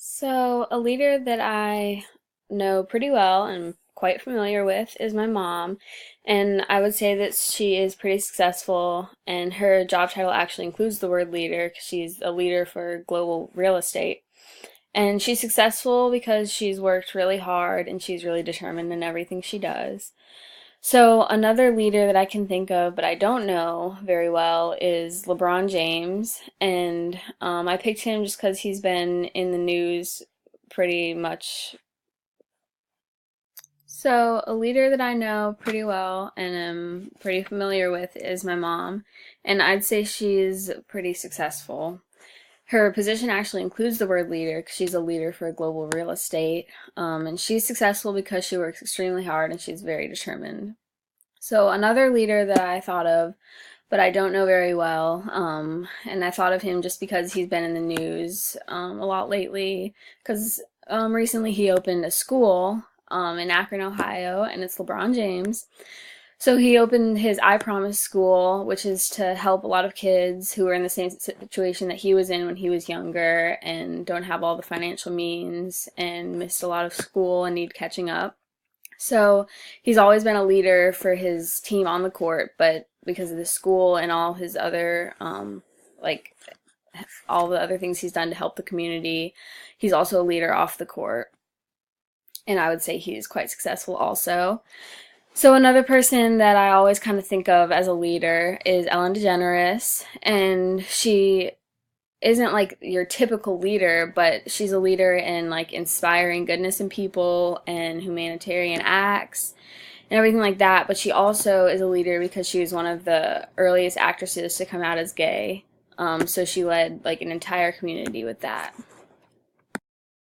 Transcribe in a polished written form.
So, a leader that I know pretty well and quite familiar with is my mom. And I would say that she is pretty successful, and her job title actually includes the word leader because she's a leader for global real estate. And she's successful because she's worked really hard and she's really determined in everything she does. So, another leader that I can think of, but I don't know very well, is LeBron James. And I picked him just because he's been in the news pretty much. So, a leader that I know pretty well and am pretty familiar with is my mom. And I'd say she's pretty successful. Her position actually includes the word leader because she's a leader for global real estate. And she's successful because she works extremely hard and she's very determined. So another leader that I thought of, but I don't know very well, and I thought of him just because he's been in the news a lot lately, because recently he opened a school in Akron, Ohio, and it's LeBron James. So he opened his I Promise school, which is to help a lot of kids who are in the same situation that he was in when he was younger and don't have all the financial means and missed a lot of school and need catching up. So he's always been a leader for his team on the court, but because of the school and all his other, like all the other things he's done to help the community, he's also a leader off the court. And I would say he's quite successful also. So another person that I always kind of think of as a leader is Ellen DeGeneres, and she isn't like your typical leader, but she's a leader in like inspiring goodness in people and humanitarian acts and everything like that. But she also is a leader because she was one of the earliest actresses to come out as gay. So she led like an entire community with that.